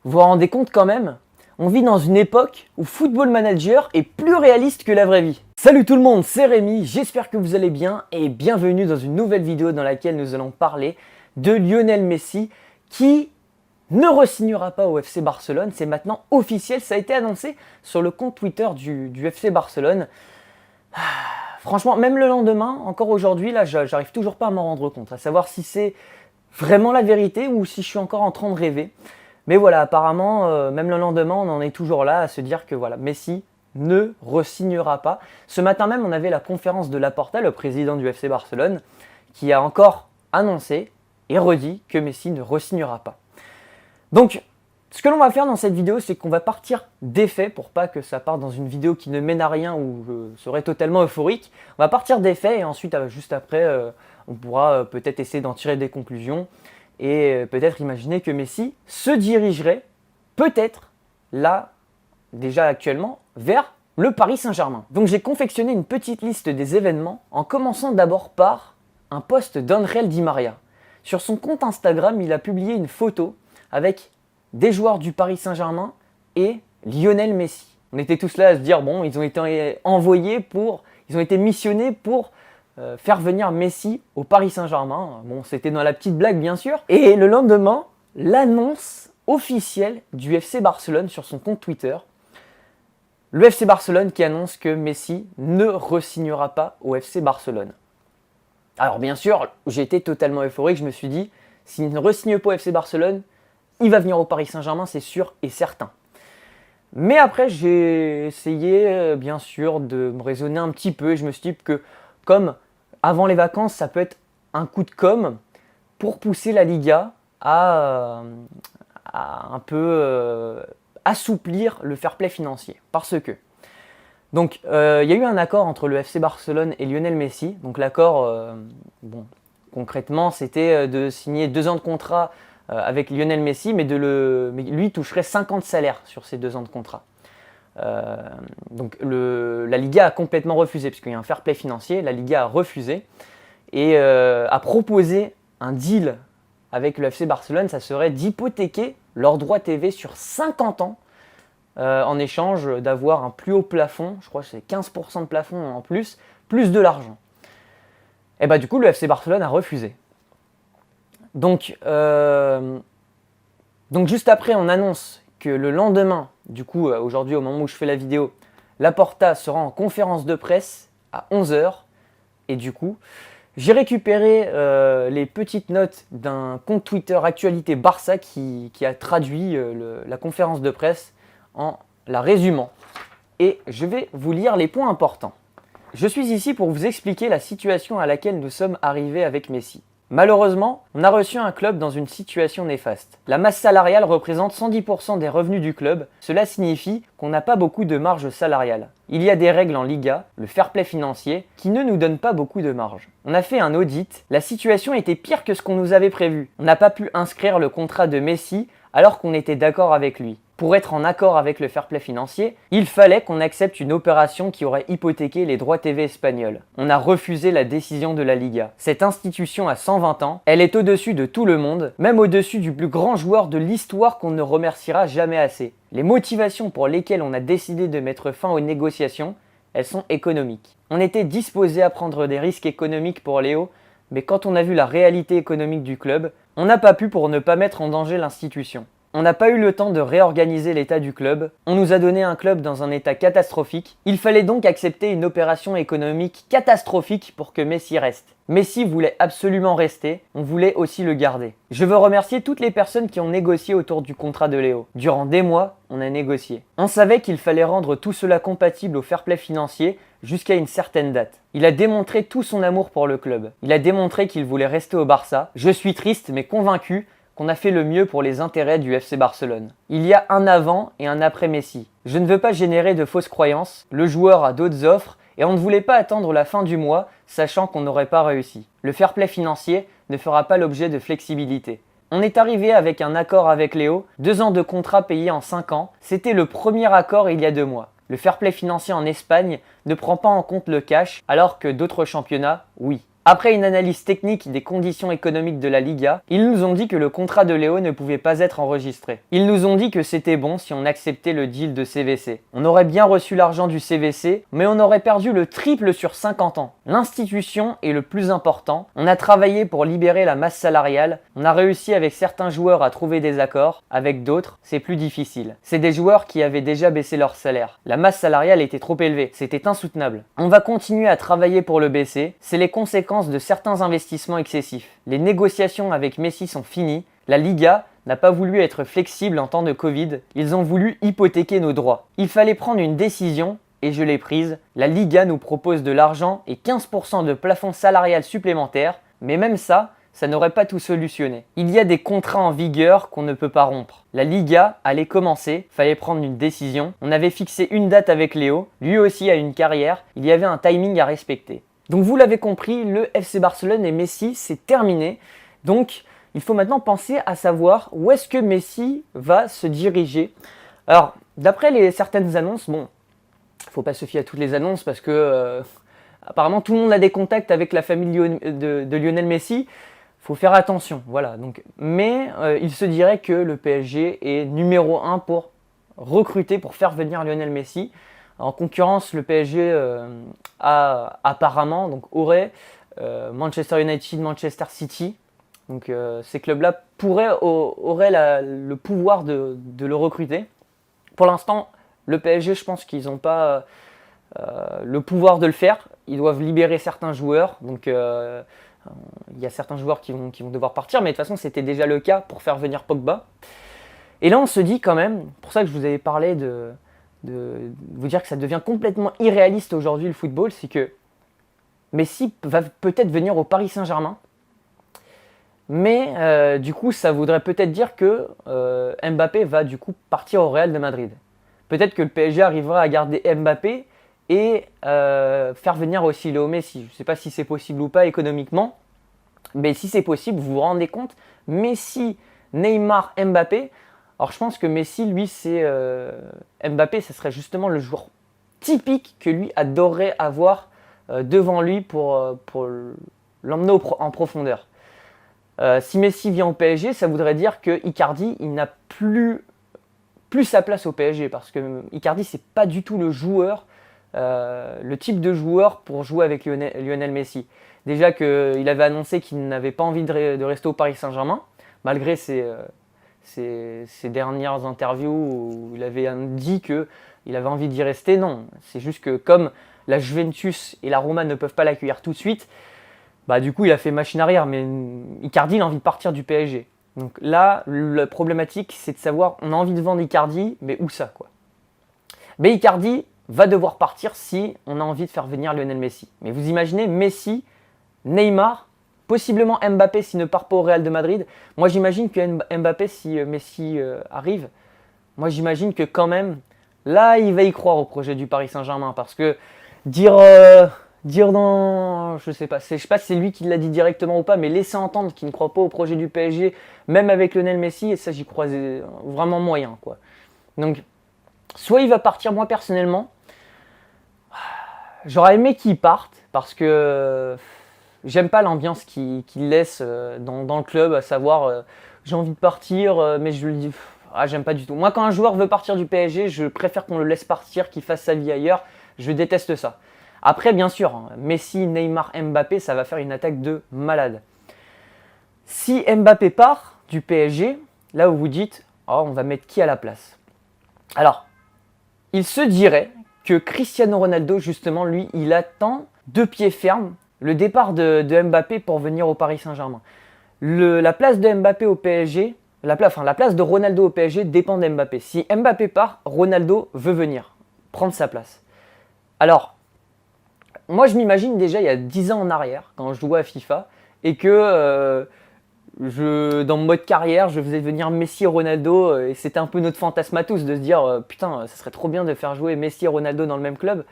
Vous vous rendez compte quand même? On vit dans une époque où Football Manager est plus réaliste que la vraie vie. Salut tout le monde, c'est Rémi, j'espère que vous allez bien et bienvenue dans une nouvelle vidéo dans laquelle nous allons parler de Lionel Messi qui ne re-signera pas au FC Barcelone. C'est maintenant officiel, ça a été annoncé sur le compte Twitter du FC Barcelone. Franchement, même le lendemain, encore aujourd'hui, là, j'arrive toujours pas à m'en rendre compte, à savoir si c'est vraiment la vérité ou si je suis encore en train de rêver. Mais voilà, apparemment, même le lendemain, on en est toujours là à se dire que voilà, Messi ne re-signera pas. Ce matin même, on avait la conférence de Laporta, le président du FC Barcelone, qui a encore annoncé et redit que Messi ne re-signera pas. Donc, ce que l'on va faire dans cette vidéo, c'est qu'on va partir des faits pour pas que ça parte dans une vidéo qui ne mène à rien ou je serais totalement euphorique. On va partir des faits et ensuite, juste après, on pourra peut-être essayer d'en tirer des conclusions et peut-être imaginer que Messi se dirigerait peut-être là, déjà actuellement, vers le Paris Saint-Germain. Donc j'ai confectionné une petite liste des événements en commençant d'abord par un post d'Angel Di Maria. Sur son compte Instagram, il a publié une photo avec des joueurs du Paris Saint-Germain et Lionel Messi. On était tous là à se dire, bon, ils ont été ils ont été missionnés pour faire venir Messi au Paris Saint-Germain. Bon, c'était dans la petite blague, bien sûr. Et le lendemain, l'annonce officielle du FC Barcelone sur son compte Twitter. Le FC Barcelone qui annonce que Messi ne re-signera pas au FC Barcelone. Alors, bien sûr, j'ai été totalement euphorique. Je me suis dit, s'il ne re-signe pas au FC Barcelone, il va venir au Paris Saint-Germain, c'est sûr et certain. Mais après, j'ai essayé, bien sûr, de me raisonner un petit peu. Et je me suis dit que, comme avant les vacances, ça peut être un coup de com' pour pousser la Liga à un peu assouplir le fair play financier. Parce que, donc, il y a eu un accord entre le FC Barcelone et Lionel Messi. Donc l'accord, concrètement, c'était de signer 2 ans de contrat avec Lionel Messi, mais lui toucherait 50 salaires sur ces 2 ans de contrat. Donc la Liga a complètement refusé, puisqu'il y a un fair play financier, la Liga a refusé et a proposé un deal avec le FC Barcelone, ça serait d'hypothéquer leurs droits TV sur 50 ans en échange d'avoir un plus haut plafond, je crois que c'est 15% de plafond en plus de l'argent. Et bah du coup le FC Barcelone a refusé. Donc juste après, on annonce que le lendemain, du coup, aujourd'hui, au moment où je fais la vidéo, Laporta sera en conférence de presse à 11h. Et du coup, j'ai récupéré les petites notes d'un compte Twitter Actualité Barça qui a traduit la conférence de presse en la résumant. Et je vais vous lire les points importants. Je suis ici pour vous expliquer la situation à laquelle nous sommes arrivés avec Messi. Malheureusement, on a reçu un club dans une situation néfaste. La masse salariale représente 110% des revenus du club. Cela signifie qu'on n'a pas beaucoup de marge salariale. Il y a des règles en Liga, le fair play financier, qui ne nous donnent pas beaucoup de marge. On a fait un audit, la situation était pire que ce qu'on nous avait prévu. On n'a pas pu inscrire le contrat de Messi alors qu'on était d'accord avec lui. Pour être en accord avec le fair play financier, il fallait qu'on accepte une opération qui aurait hypothéqué les droits TV espagnols. On a refusé la décision de la Liga. Cette institution a 120 ans, elle est au-dessus de tout le monde, même au-dessus du plus grand joueur de l'histoire qu'on ne remerciera jamais assez. Les motivations pour lesquelles on a décidé de mettre fin aux négociations, elles sont économiques. On était disposé à prendre des risques économiques pour Léo, mais quand on a vu la réalité économique du club, on n'a pas pu pour ne pas mettre en danger l'institution. On n'a pas eu le temps de réorganiser l'état du club, on nous a donné un club dans un état catastrophique, il fallait donc accepter une opération économique catastrophique pour que Messi reste. Messi voulait absolument rester, on voulait aussi le garder. Je veux remercier toutes les personnes qui ont négocié autour du contrat de Léo. Durant des mois, on a négocié. On savait qu'il fallait rendre tout cela compatible au fair play financier jusqu'à une certaine date. Il a démontré tout son amour pour le club. Il a démontré qu'il voulait rester au Barça. Je suis triste mais convaincu qu'on a fait le mieux pour les intérêts du FC Barcelone. Il y a un avant et un après Messi. Je ne veux pas générer de fausses croyances, le joueur a d'autres offres et on ne voulait pas attendre la fin du mois sachant qu'on n'aurait pas réussi. Le fair play financier ne fera pas l'objet de flexibilité. On est arrivé avec un accord avec Léo, 2 ans de contrat payé en 5 ans, c'était le premier accord il y a 2 mois. Le fair play financier en Espagne ne prend pas en compte le cash alors que d'autres championnats, oui. Après une analyse technique des conditions économiques de la Liga, ils nous ont dit que le contrat de Léo ne pouvait pas être enregistré. Ils nous ont dit que c'était bon si on acceptait le deal de CVC. On aurait bien reçu l'argent du CVC, mais on aurait perdu le triple sur 50 ans. L'institution est le plus important. On a travaillé pour libérer la masse salariale. On a réussi avec certains joueurs à trouver des accords. Avec d'autres, c'est plus difficile. C'est des joueurs qui avaient déjà baissé leur salaire. La masse salariale était trop élevée. C'était insoutenable. On va continuer à travailler pour le baisser. C'est les conséquences de certains investissements excessifs. Les négociations avec Messi sont finies. La Liga n'a pas voulu être flexible en temps de Covid. Ils ont voulu hypothéquer nos droits. Il fallait prendre une décision et je l'ai prise. La Liga nous propose de l'argent et 15% de plafond salarial supplémentaire. Mais même ça n'aurait pas tout solutionné. Il y a des contrats en vigueur qu'on ne peut pas rompre. La Liga allait commencer, fallait prendre une décision. On avait fixé une date avec Léo. Lui aussi a une carrière. Il y avait un timing à respecter. Donc vous l'avez compris, le FC Barcelone et Messi, c'est terminé. Donc il faut maintenant penser à savoir où est-ce que Messi va se diriger. Alors, d'après certaines annonces, bon, il ne faut pas se fier à toutes les annonces parce que apparemment tout le monde a des contacts avec la famille de Lionel Messi. Il faut faire attention, voilà. Donc, mais il se dirait que le PSG est numéro 1 pour recruter, pour faire venir Lionel Messi. En concurrence, le PSG a apparemment, donc aurait Manchester United, Manchester City. Donc ces clubs-là auraient le pouvoir de le recruter. Pour l'instant, le PSG, je pense qu'ils n'ont pas le pouvoir de le faire. Ils doivent libérer certains joueurs. Donc il y a certains joueurs qui vont devoir partir. Mais de toute façon, c'était déjà le cas pour faire venir Pogba. Et là, on se dit quand même, pour ça que je vous avais parlé de vous dire que ça devient complètement irréaliste aujourd'hui le football, c'est que Messi va peut-être venir au Paris Saint-Germain, mais du coup ça voudrait peut-être dire que Mbappé va du coup partir au Real de Madrid. Peut-être que le PSG arrivera à garder Mbappé et faire venir aussi Léo Messi. Je ne sais pas si c'est possible ou pas économiquement, mais si c'est possible, vous vous rendez compte, Messi, Neymar, Mbappé. Alors je pense que Messi, lui, c'est Mbappé, ce serait justement le joueur typique que lui adorerait avoir devant lui pour l'emmener en profondeur. Si Messi vient au PSG, ça voudrait dire que Icardi, il n'a plus sa place au PSG parce que Icardi, c'est pas du tout le joueur, le type de joueur pour jouer avec Lionel Messi. Déjà qu'il avait annoncé qu'il n'avait pas envie de rester au Paris Saint-Germain, malgré ses dernières interviews où il avait dit qu'il avait envie d'y rester. Non, c'est juste que comme la Juventus et la Roma ne peuvent pas l'accueillir tout de suite, bah du coup il a fait machine arrière, mais Icardi il a envie de partir du PSG. Donc là, la problématique c'est de savoir, on a envie de vendre Icardi, mais où ça quoi. Mais Icardi va devoir partir si on a envie de faire venir Lionel Messi. Mais vous imaginez Messi, Neymar, possiblement Mbappé s'il ne part pas au Real de Madrid. Moi j'imagine que Mbappé, si Messi arrive, moi j'imagine que quand même, là il va y croire au projet du Paris Saint-Germain. Parce que dire dans, je sais pas si c'est lui qui l'a dit directement ou pas, mais laisser entendre qu'il ne croit pas au projet du PSG, même avec Lionel Messi, et ça j'y crois vraiment moyen quoi. Donc, soit il va partir, moi personnellement, j'aurais aimé qu'il parte, parce que j'aime pas l'ambiance qu'il laisse dans le club, à savoir j'ai envie de partir, mais je le dis, j'aime pas du tout. Moi quand un joueur veut partir du PSG, je préfère qu'on le laisse partir, qu'il fasse sa vie ailleurs, je déteste ça. Après bien sûr, Messi, Neymar, Mbappé, ça va faire une attaque de malade. Si Mbappé part du PSG, là où vous dites, oh, on va mettre qui à la place? Alors, il se dirait que Cristiano Ronaldo, justement, lui, il attend de pied ferme le départ de Mbappé pour venir au Paris Saint-Germain. La place de Mbappé au PSG, la place de Ronaldo au PSG dépend d'Mbappé. Si Mbappé part, Ronaldo veut venir prendre sa place. Alors, moi je m'imagine déjà il y a 10 ans en arrière, quand je jouais à FIFA, et que dans mon mode carrière, je faisais venir Messi et Ronaldo, et c'était un peu notre fantasme à tous de se dire putain, ça serait trop bien de faire jouer Messi et Ronaldo dans le même club.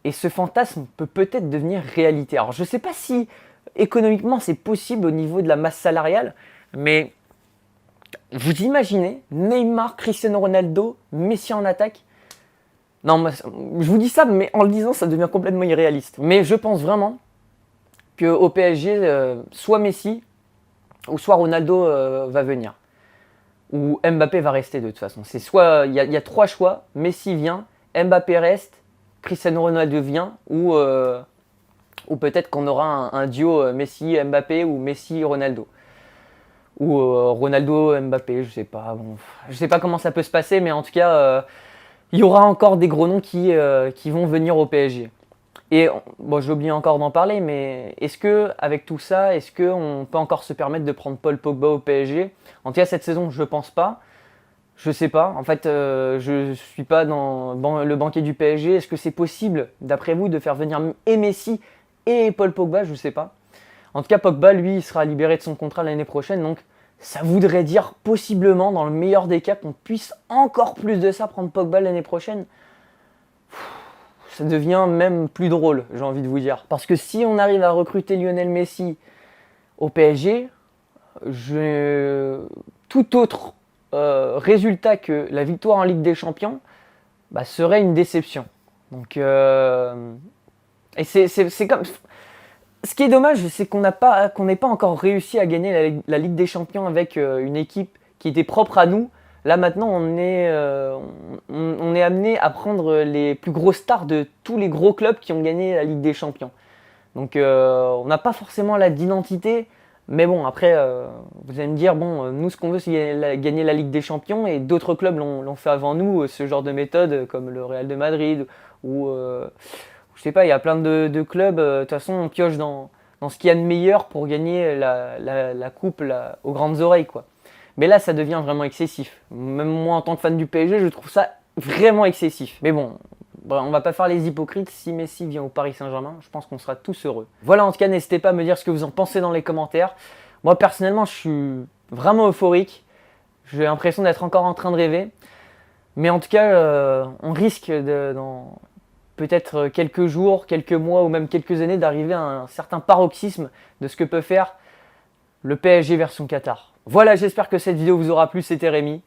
Et ce fantasme peut peut-être devenir réalité. Alors je ne sais pas si économiquement c'est possible au niveau de la masse salariale, mais vous imaginez Neymar, Cristiano Ronaldo, Messi en attaque? Non, je vous dis ça, mais en le disant, ça devient complètement irréaliste. Mais je pense vraiment qu'au PSG, soit Messi ou soit Ronaldo va venir. Ou Mbappé va rester de toute façon. C'est soit il y a 3 choix, Messi vient, Mbappé reste, Cristiano Ronaldo vient, ou peut-être qu'on aura un duo Messi-Mbappé ou Messi-Ronaldo. Ou Ronaldo-Mbappé, je sais pas. Bon, je sais pas comment ça peut se passer, mais en tout cas, il y aura encore des gros noms qui vont venir au PSG. Et bon, j'ai oublié encore d'en parler, mais est-ce que avec tout ça, est-ce qu'on peut encore se permettre de prendre Paul Pogba au PSG? En tout cas, cette saison, je pense pas. Je sais pas. En fait, je suis pas dans le banquier du PSG. Est-ce que c'est possible, d'après vous, de faire venir et Messi et Paul Pogba? Je sais pas. En tout cas, Pogba, lui, il sera libéré de son contrat l'année prochaine, donc ça voudrait dire possiblement, dans le meilleur des cas, qu'on puisse encore plus de ça prendre Pogba l'année prochaine. Ça devient même plus drôle, j'ai envie de vous dire. Parce que si on arrive à recruter Lionel Messi au PSG, tout autre résultat que la victoire en Ligue des Champions serait une déception. Donc, et c'est comme... Ce qui est dommage, c'est qu'on n'ait pas encore réussi à gagner la Ligue des Champions avec une équipe qui était propre à nous. Là maintenant, on est amené à prendre les plus grosses stars de tous les gros clubs qui ont gagné la Ligue des Champions. Donc on n'a pas forcément d'identité, mais bon, après, vous allez me dire, bon, nous ce qu'on veut c'est gagner la Ligue des Champions et d'autres clubs l'ont fait avant nous, ce genre de méthode, comme le Real de Madrid ou... je sais pas, il y a plein de clubs, de toute façon on pioche dans ce qu'il y a de meilleur pour gagner la coupe aux grandes oreilles, quoi. Mais là ça devient vraiment excessif. Même moi en tant que fan du PSG, je trouve ça vraiment excessif. Mais bon, on va pas faire les hypocrites, si Messi vient au Paris Saint-Germain, je pense qu'on sera tous heureux. Voilà, en tout cas, n'hésitez pas à me dire ce que vous en pensez dans les commentaires. Moi personnellement, je suis vraiment euphorique. J'ai l'impression d'être encore en train de rêver. Mais en tout cas, on risque dans peut-être quelques jours, quelques mois ou même quelques années d'arriver à un certain paroxysme de ce que peut faire le PSG version Qatar. Voilà, j'espère que cette vidéo vous aura plu, c'était Rémi.